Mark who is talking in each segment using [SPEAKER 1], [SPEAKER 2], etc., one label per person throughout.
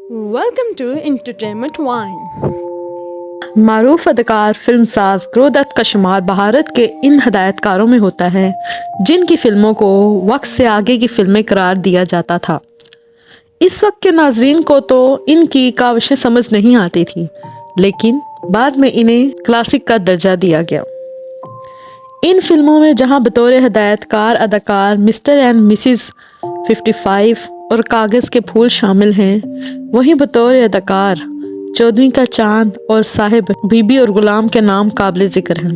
[SPEAKER 1] Welcome to entertainment wine. मारूफ अदाकार फिल्मसाज गुरुदत्त का शुमार भारत के इन हदायतकारों में होता है जिनकी फिल्मों को वक्त से आगे की फिल्में करार दिया जाता था। इस वक्त के नाजरीन को तो इनकी काविशें समझ नहीं आती थी, लेकिन बाद में इन्हें क्लासिक का दर्जा दिया गया। इन फिल्मों में जहां बतौर हदायतकार अदाकार मिस्टर एंड मिसिस 55 और कागज़ के फूल शामिल हैं, वहीं बतौर अदाकार चौदहवीं का चांद और साहिब, बीबी और गुलाम के नाम काबिल ज़िक्र हैं।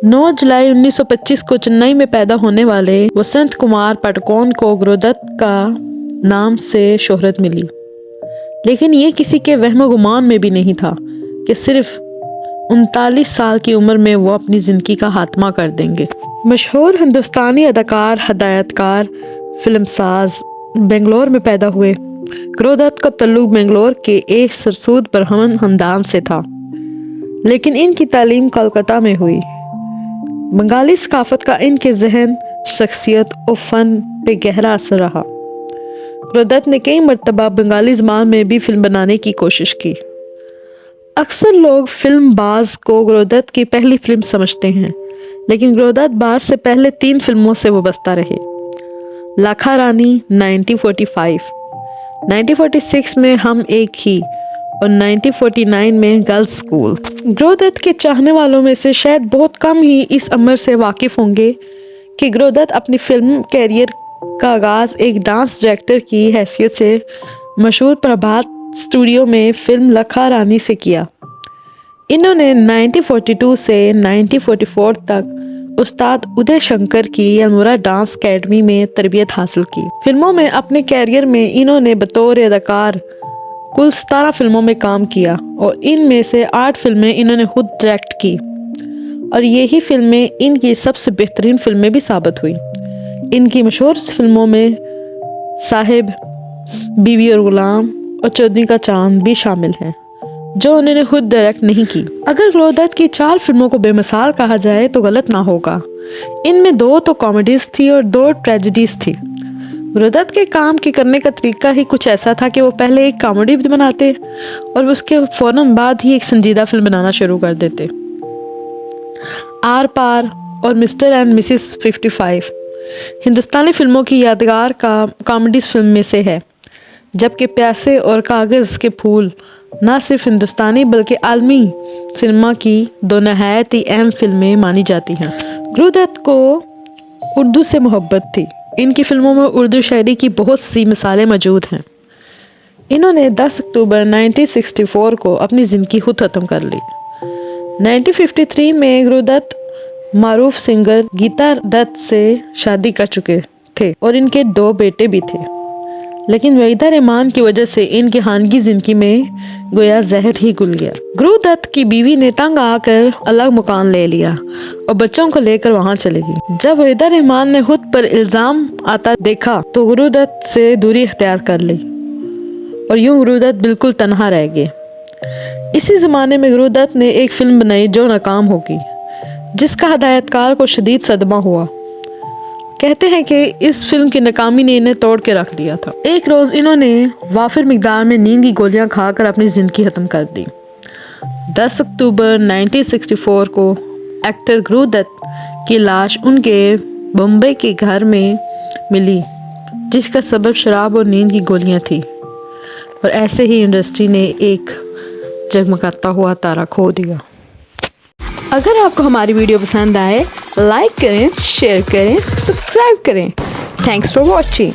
[SPEAKER 1] 9 जुलाई 1925 को चेन्नई में पैदा होने वाले वसंत कुमार पादुकोण को गुरुदत्त का नाम से शोहरत मिली, लेकिन ये किसी के वहम गुमान में भी नहीं था कि सिर्फ 39 साल की उम्र में वो अपनी ज़िंदगी का खात्मा कर देंगे। मशहूर हिंदुस्तानी अदाकार, हदायतकार, फिल्मसाज बेंगलोर में पैदा हुए गुरुदत्त का तल्लुक बेंगलोर के एक सरसूद बरहमन खानदान से था, लेकिन इनकी तालीम कोलकाता में हुई। बंगाली सकाफत का इनके जहन, शख्सियत और फ़न पे गहरा असर रहा। गुरुदत्त ने कई मरतबा बंगाली ज़बान में भी फिल्म बनाने की कोशिश की। अक्सर लोग फिल्म बाज को गुरुदत्त की पहली फिल्म समझते हैं, लेकिन गुरुदत्त बाज से पहले 3 फिल्मों से वाबस्ता रहे। लाखा रानी 1945, 1946 में हम एक ही और 1949 में गर्ल्स स्कूल। गुरुदत्त के चाहने वालों में से शायद बहुत कम ही इस अमर से वाकिफ़ होंगे कि गुरुदत्त अपनी फिल्म कैरियर का आगाज़ एक डांस डायरेक्टर की हैसियत से मशहूर प्रभात स्टूडियो में फिल्म लाखा रानी से किया। इन्होंने 1942 से 1944 तक उस्ताद उदय शंकर की अल्मोड़ा डांस अकेडमी में तरबियत हासिल की। फिल्मों में अपने कैरियर में इन्होंने बतौर अदाकार कुल 17 फिल्मों में काम किया और इनमें से 8 फिल्में इन्होंने खुद डायरेक्ट की, और यही फिल्में इनकी सबसे बेहतरीन फिल्में भी साबित हुई। इनकी मशहूर फिल्मों में साहिब, बीवी और गुलाम और चौदहवीं का चांद भी शामिल हैं, जो उन्होंने खुद डायरेक्ट नहीं की। अगर गुरुदत्त की 4 फिल्मों को बेमिसाल कहा जाए तो गलत ना होगा। इनमें 2 तो कॉमेडीज थी और 2 ट्रेजेडीज थी। गुरुदत्त के काम के करने का तरीका ही कुछ ऐसा था कि वो पहले एक कॉमेडी बनाते और उसके फौरन बाद ही एक संजीदा फिल्म बनाना शुरू कर देते। आर पार और मिस्टर एंड मिसिस 55 हिंदुस्तानी फिल्मों की यादगार का कॉमेडीज फिल्म में से है, जबकि प्यासे और कागज़ के फूल न सिर्फ हिंदुस्तानी बल्कि आलमी सिनेमा की 2 नहायत ही अहम फिल्में मानी जाती हैं। गुरुदत्त को उर्दू से मोहब्बत थी। इनकी फिल्मों में उर्दू शायरी की बहुत सी मिसालें मौजूद हैं। इन्होंने 10 अक्टूबर 1964 को अपनी ज़िंदगी खुद ख़त्म कर ली। 1953 में गुरुदत्त मारूफ सिंगर गीता दत्त से शादी कर चुके थे और इनके 2 बेटे भी थे, लेकिन वहीदा रहमान की वजह से इनकी खानगी जिंदगी में गोया जहर ही घुल गया। गुरुदत्त की बीवी ने तंग आकर अलग मकान ले लिया और बच्चों को लेकर वहां चली गई। जब वहीदा रहमान ने खुद पर इल्जाम आता देखा तो गुरुदत्त से दूरी इख्तियार कर ली और यूं गुरुदत्त बिल्कुल तन्हा रह गए। इसी ज़माने में गुरुदत्त ने एक फिल्म बनाई जो नाकाम हो गई, जिसका हदायतकार को शदीद सदमा हुआ। कहते हैं कि इस फिल्म की नाकामी ने इन्हें तोड़ के रख दिया था। एक रोज़ इन्होंने वाफिर मिकदार में नींद की गोलियां खाकर अपनी ज़िंदगी ख़त्म कर दी। 10 अक्टूबर 1964 को एक्टर गुरुदत्त की लाश उनके बम्बई के घर में मिली, जिसका सबब शराब और नींद की गोलियां थी। और ऐसे ही इंडस्ट्री ने एक जगमगाता हुआ तारा खो दिया। अगर आपको हमारी वीडियो पसंद आए, लाइक करें, शेयर करें, सब्सक्राइब करें। Thanks for watching.